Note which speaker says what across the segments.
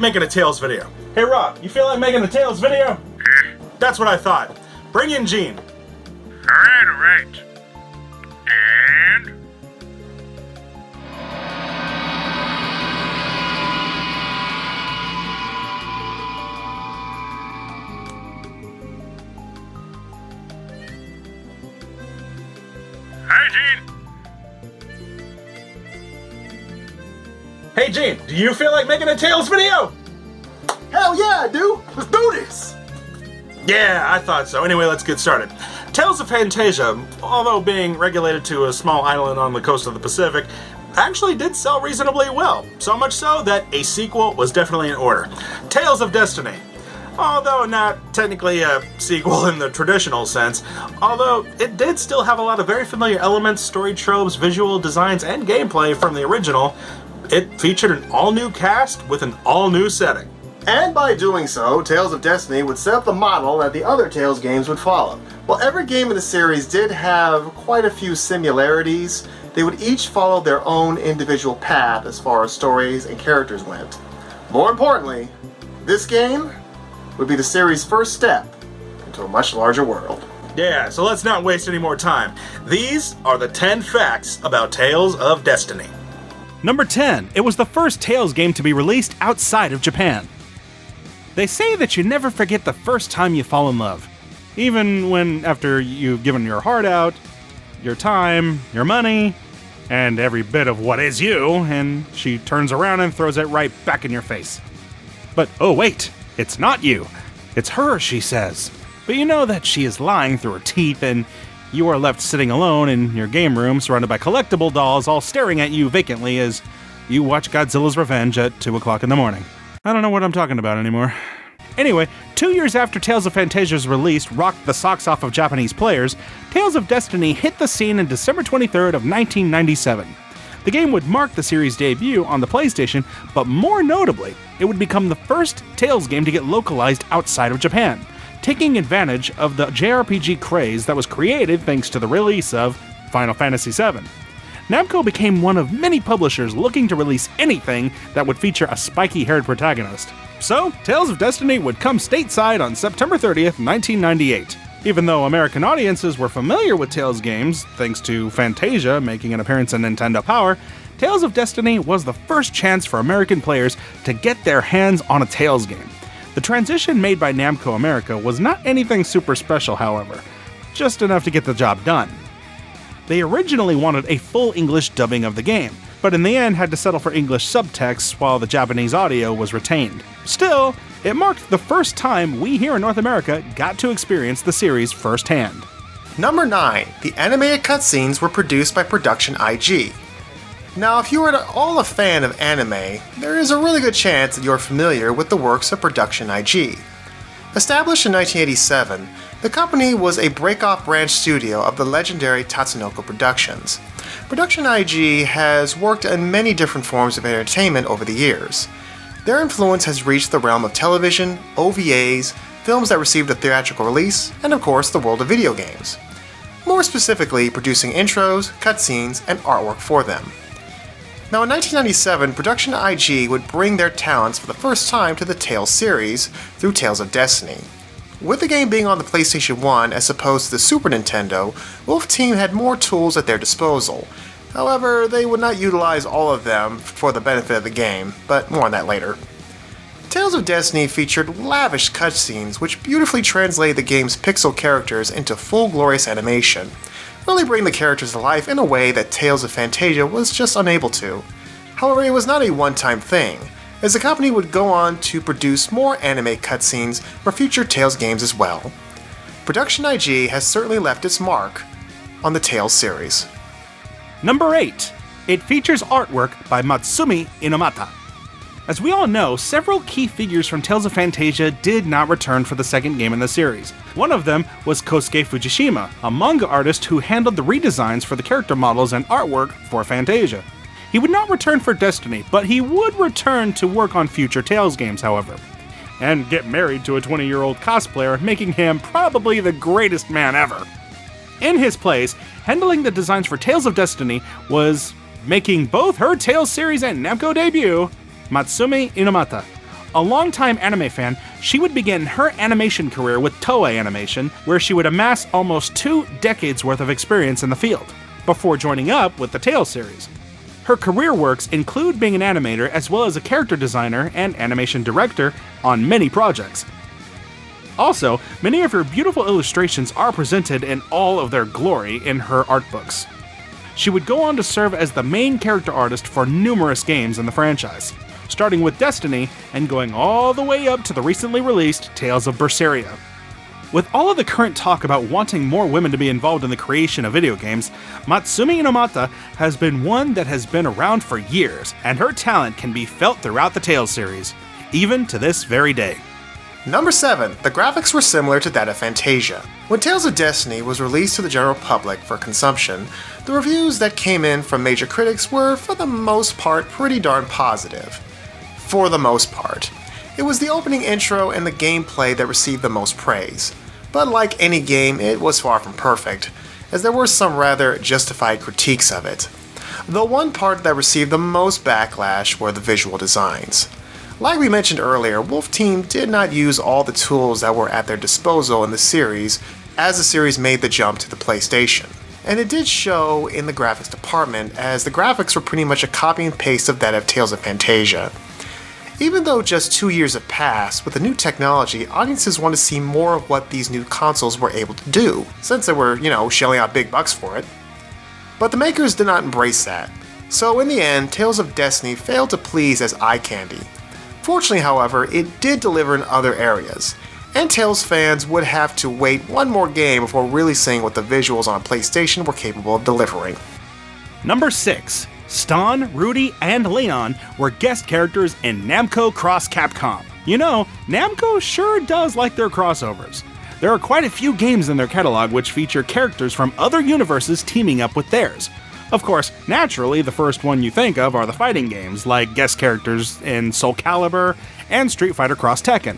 Speaker 1: making a Tales video.
Speaker 2: Hey Rob, you feel like making a Tales video?
Speaker 1: That's what I thought. Bring in Gene.
Speaker 3: Alright. And... Hi, Gene.
Speaker 1: Hey Gene, do you feel like making a Tales video?
Speaker 4: Hell yeah, I do! Let's do this!
Speaker 1: Yeah, I thought so. Anyway, let's get started. Tales of Phantasia, although being regulated to a small island on the coast of the Pacific, actually did sell reasonably well. So much so that a sequel was definitely in order. Tales of Destiny. Although not technically a sequel in the traditional sense, although it did still have a lot of very familiar elements, story tropes, visual designs, and gameplay from the original, it featured an all-new cast with an all-new setting.
Speaker 4: And by doing so, Tales of Destiny would set up the model that the other Tales games would follow. While every game in the series did have quite a few similarities, they would each follow their own individual path as far as stories and characters went. More importantly, this game would be the series' first step into a much larger world.
Speaker 1: Yeah, so let's not waste any more time. These are the 10 facts about Tales of Destiny.
Speaker 2: Number 10. It was the first Tales game to be released outside of Japan. They say that you never forget the first time you fall in love. Even when, after you've given your heart out, your time, your money, and every bit of what is you, and she turns around and throws it right back in your face. But, oh wait, it's not you. It's her, she says. But you know that she is lying through her teeth, and you are left sitting alone in your game room surrounded by collectible dolls all staring at you vacantly as you watch Godzilla's Revenge at 2 o'clock in the morning. I don't know what I'm talking about anymore. Anyway, 2 years after Tales of Phantasia's release rocked the socks off of Japanese players, Tales of Destiny hit the scene on December 23rd of 1997. The game would mark the series' debut on the PlayStation, but more notably, it would become the first Tales game to get localized outside of Japan, taking advantage of the JRPG craze that was created thanks to the release of Final Fantasy VII. Namco became one of many publishers looking to release anything that would feature a spiky-haired protagonist. So, Tales of Destiny would come stateside on September 30th, 1998. Even though American audiences were familiar with Tales games, thanks to Phantasia making an appearance in Nintendo Power, Tales of Destiny was the first chance for American players to get their hands on a Tales game. The transition made by Namco America was not anything super special, however, just enough to get the job done. They originally wanted a full English dubbing of the game, but in the end had to settle for English subtext while the Japanese audio was retained. Still, it marked the first time we here in North America got to experience the series firsthand.
Speaker 4: Number 9. The animated cutscenes were produced by Production IG. Now, if you are at all a fan of anime, there is a really good chance that you are familiar with the works of Production IG. Established in 1987, the company was a break-off branch studio of the legendary Tatsunoko Productions. Production IG has worked in many different forms of entertainment over the years. Their influence has reached the realm of television, OVAs, films that received a theatrical release, and of course the world of video games. More specifically, producing intros, cutscenes, and artwork for them. Now in 1997, Production IG would bring their talents for the first time to the Tales series through Tales of Destiny. With the game being on the PlayStation 1 as opposed to the Super Nintendo, Wolf Team had more tools at their disposal. However, they would not utilize all of them for the benefit of the game, but more on that later. Tales of Destiny featured lavish cutscenes which beautifully translated the game's pixel characters into full glorious animation, really bring the characters to life in a way that Tales of Phantasia was just unable to. However, it was not a one-time thing, as the company would go on to produce more anime cutscenes for future Tales games as well. Production IG has certainly left its mark on the Tales series.
Speaker 2: Number 8. It features artwork by MUTSUMI INOMATA. As we all know, several key figures from Tales of Phantasia did not return for the second game in the series. One of them was Kosuke Fujishima, a manga artist who handled the redesigns for the character models and artwork for Phantasia. He would not return for Destiny, but he would return to work on future Tales games, however, and get married to a 20-year-old cosplayer, making him probably the greatest man ever. In his place, handling the designs for Tales of Destiny was making both her Tales series and Namco debut, MUTSUMI INOMATA. A longtime anime fan, she would begin her animation career with Toei Animation, where she would amass almost 2 decades worth of experience in the field, before joining up with the Tales series. Her career works include being an animator as well as a character designer and animation director on many projects. Also, many of her beautiful illustrations are presented in all of their glory in her art books. She would go on to serve as the main character artist for numerous games in the franchise, starting with Destiny and going all the way up to the recently released Tales of Berseria. With all of the current talk about wanting more women to be involved in the creation of video games, MUTSUMI INOMATA has been one that has been around for years, and her talent can be felt throughout the Tales series, even to this very day.
Speaker 4: Number 7. The graphics were similar to that of Phantasia. When Tales of Destiny was released to the general public for consumption, the reviews that came in from major critics were, for the most part, pretty darn positive. For the most part. It was the opening intro and the gameplay that received the most praise. But like any game, it was far from perfect, as there were some rather justified critiques of it. The one part that received the most backlash were the visual designs. Like we mentioned earlier, Wolf Team did not use all the tools that were at their disposal in the series as the series made the jump to the PlayStation. And it did show in the graphics department, as the graphics were pretty much a copy and paste of that of Tales of Phantasia. Even though just 2 years have passed, with the new technology, audiences want to see more of what these new consoles were able to do, since they were, shelling out big bucks for it. But the makers did not embrace that. So in the end, Tales of Destiny failed to please as eye candy. Fortunately, however, it did deliver in other areas, and Tales fans would have to wait one more game before really seeing what the visuals on PlayStation were capable of delivering.
Speaker 2: Number 6. Stahn, RUTEE, and Leon were guest characters in Namco Cross Capcom. You know, Namco sure does like their crossovers. There are quite a few games in their catalog which feature characters from other universes teaming up with theirs. Of course, naturally, the first one you think of are the fighting games, like guest characters in Soul Calibur and Street Fighter Cross Tekken.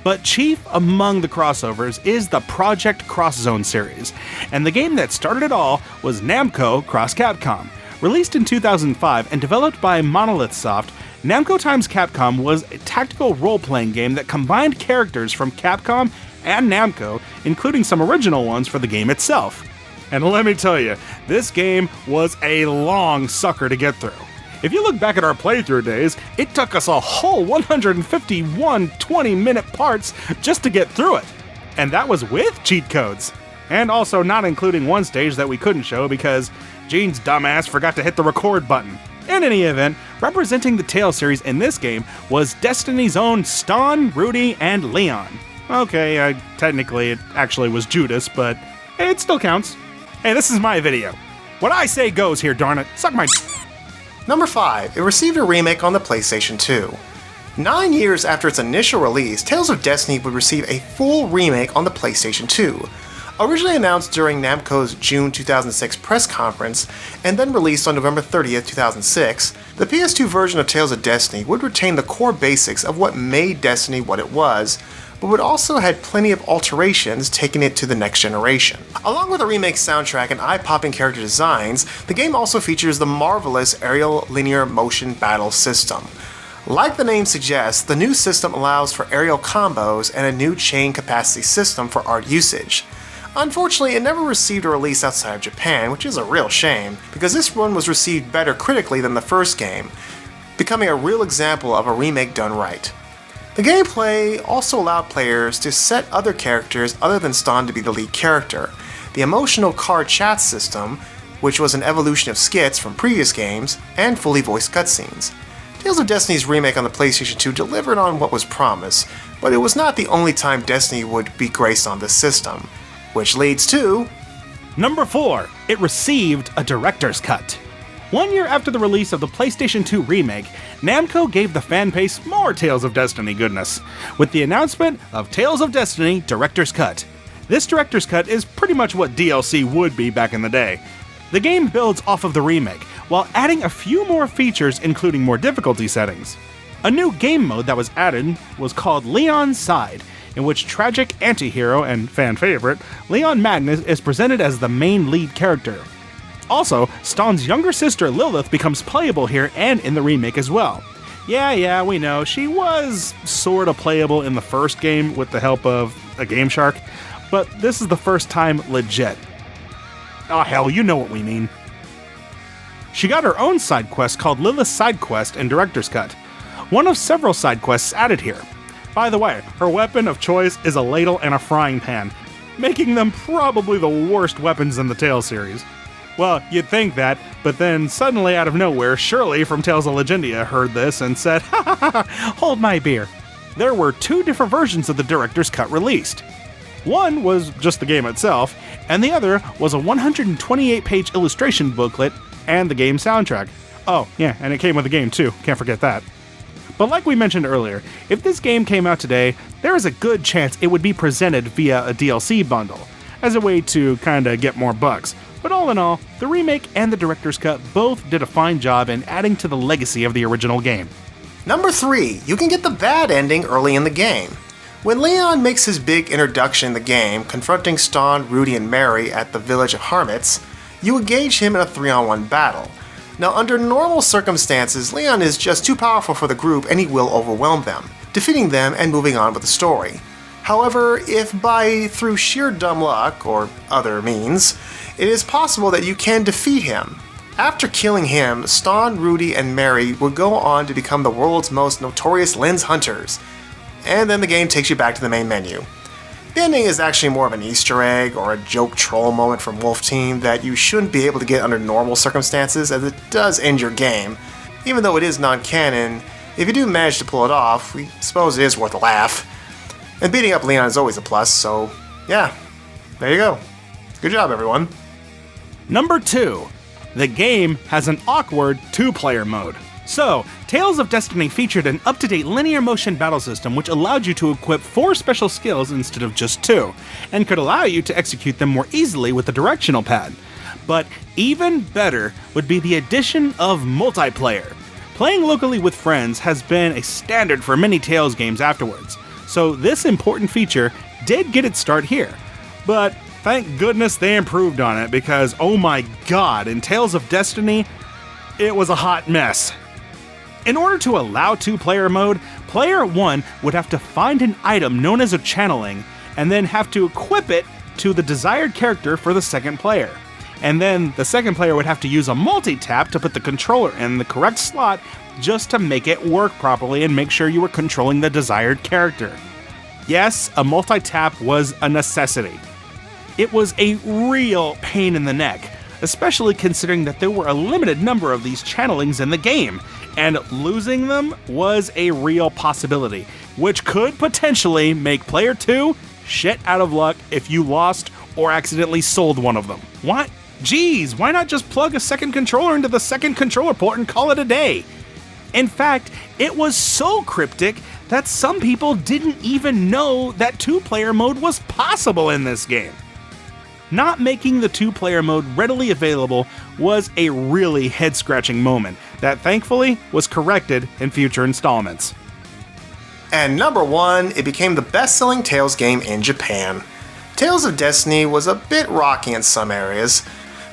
Speaker 2: But chief among the crossovers is the Project Cross Zone series, and the game that started it all was Namco Cross Capcom. Released in 2005 and developed by Monolith Soft, Namco x Capcom was a tactical role-playing game that combined characters from Capcom and Namco, including some original ones for the game itself. And let me tell you, this game was a long sucker to get through. If you look back at our playthrough days, it took us a whole 151 20-minute parts just to get through it. And that was with cheat codes. And also not including one stage that we couldn't show because Gene's dumbass forgot to hit the record button. In any event, representing the Tales series in this game was Destiny's own Stahn, RUTEE, and Leon. Okay, technically it actually was Judas, but it still counts. Hey, this is my video. What I say goes here, darn it. Suck my
Speaker 4: Number 5. It received a remake on the PlayStation 2. 9 years after its initial release, Tales of Destiny would receive a full remake on the PlayStation 2. Originally announced during Namco's June 2006 press conference, and then released on November 30th, 2006, the PS2 version of Tales of Destiny would retain the core basics of what made Destiny what it was, but would also had plenty of alterations taking it to the next generation. Along with a remake soundtrack and eye-popping character designs, the game also features the marvelous aerial linear motion battle system. Like the name suggests, the new system allows for aerial combos and a new chain capacity system for art usage. Unfortunately, it never received a release outside of Japan, which is a real shame, because this one was received better critically than the first game, becoming a real example of a remake done right. The gameplay also allowed players to set other characters other than Stahn to be the lead character. The emotional card chat system, which was an evolution of skits from previous games, and fully voiced cutscenes. Tales of Destiny's remake on the PlayStation 2 delivered on what was promised, but it was not the only time Destiny would be graced on this system. Which leads to...
Speaker 2: Number 4. It received a director's cut. 1 year after the release of the PlayStation 2 remake, Namco gave the fan base more Tales of Destiny goodness, with the announcement of Tales of Destiny Director's Cut. This director's cut is pretty much what DLC would be back in the day. The game builds off of the remake, while adding a few more features including more difficulty settings. A new game mode that was added was called Leon's Side, in which tragic anti-hero and fan favorite Leon Magnus is presented as the main lead character. Also, Stahn's younger sister Lilith becomes playable here and in the remake as well. Yeah, we know. She was sort of playable in the first game with the help of a Game Shark, but this is the first time legit. Oh hell, you know what we mean. She got her own side quest called Lilith's Side Quest in Director's Cut, one of several side quests added here. By the way, her weapon of choice is a ladle and a frying pan, making them probably the worst weapons in the Tales series. Well, you'd think that, but then suddenly out of nowhere, Shirley from Tales of Legendia heard this and said, "Ha ha ha, hold my beer." There were 2 different versions of the Director's Cut released. One was just the game itself, and the other was a 128-page illustration booklet and the game soundtrack. Oh, yeah, and it came with the game too, can't forget that. But like we mentioned earlier, if this game came out today, there is a good chance it would be presented via a DLC bundle, as a way to kinda get more bucks. But all in all, the remake and the Director's Cut both did a fine job in adding to the legacy of the original game.
Speaker 4: Number 3, you can get the bad ending early in the game. When Leon makes his big introduction in the game, confronting Stahn, RUTEE, and Mary at the village of Harmits, you engage him in a 3-on-1 battle. Now, under normal circumstances, Leon is just too powerful for the group and he will overwhelm them, defeating them and moving on with the story. However, if through sheer dumb luck, or other means, it is possible that you can defeat him. After killing him, Stahn, RUTEE, and Mary would go on to become the world's most notorious lens hunters. And then the game takes you back to the main menu. The ending is actually more of an Easter egg or a joke troll moment from Wolf Team that you shouldn't be able to get under normal circumstances, as it does end your game. Even though it is non-canon, if you do manage to pull it off, we suppose it is worth a laugh. And beating up Leon is always a plus, so yeah, there you go. Good job, everyone.
Speaker 2: Number 2. The game has an awkward 2-player mode. So, Tales of Destiny featured an up-to-date linear motion battle system which allowed you to equip 4 special skills instead of just 2, and could allow you to execute them more easily with the directional pad. But even better would be the addition of multiplayer. Playing locally with friends has been a standard for many Tales games afterwards, so this important feature did get its start here. But thank goodness they improved on it, because oh my god, in Tales of Destiny, it was a hot mess. In order to allow 2-player mode, player 1 would have to find an item known as a channeling, and then have to equip it to the desired character for the second player. And then the second player would have to use a multi-tap to put the controller in the correct slot just to make it work properly and make sure you were controlling the desired character. Yes, a multi-tap was a necessity. It was a real pain in the neck, especially considering that there were a limited number of these channelings in the game, and losing them was a real possibility, which could potentially make player 2 shit out of luck if you lost or accidentally sold one of them. What? Geez, why not just plug a second controller into the second controller port and call it a day? In fact, it was so cryptic that some people didn't even know that 2-player mode was possible in this game. Not making the 2-player mode readily available was a really head-scratching moment that thankfully was corrected in future installments.
Speaker 4: And number 1, it became the best-selling Tales game in Japan. Tales of Destiny was a bit rocky in some areas,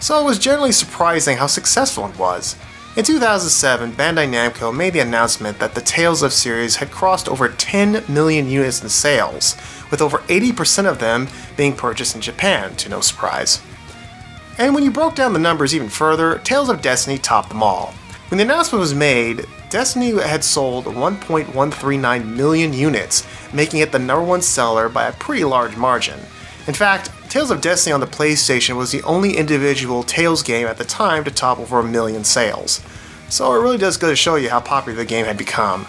Speaker 4: so it was generally surprising how successful it was. In 2007, Bandai Namco made the announcement that the Tales of series had crossed over 10 million units in sales, with over 80% of them being purchased in Japan, to no surprise. And when you broke down the numbers even further, Tales of Destiny topped them all. When the announcement was made, Destiny had sold 1.139 million units, making it the #1 seller by a pretty large margin. In fact, Tales of Destiny on the PlayStation was the only individual Tales game at the time to top over 1 million sales. So it really does go to show you how popular the game had become.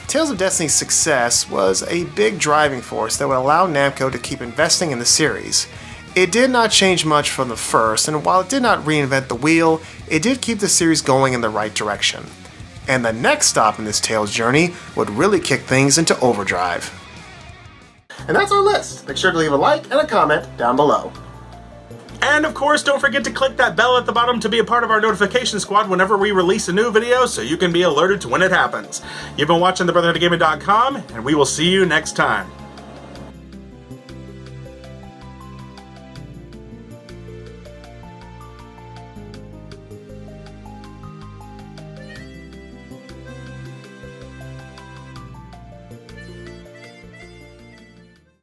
Speaker 4: Tales of Destiny's success was a big driving force that would allow Namco to keep investing in the series. It did not change much from the first, and while it did not reinvent the wheel, it did keep the series going in the right direction. And the next stop in this Tales journey would really kick things into overdrive. And that's our list. Make sure to leave a like and a comment down below.
Speaker 1: And of course, don't forget to click that bell at the bottom to be a part of our notification squad whenever we release a new video so you can be alerted to when it happens. You've been watching the Brotherhood of Gaming.com, and we will see you next time.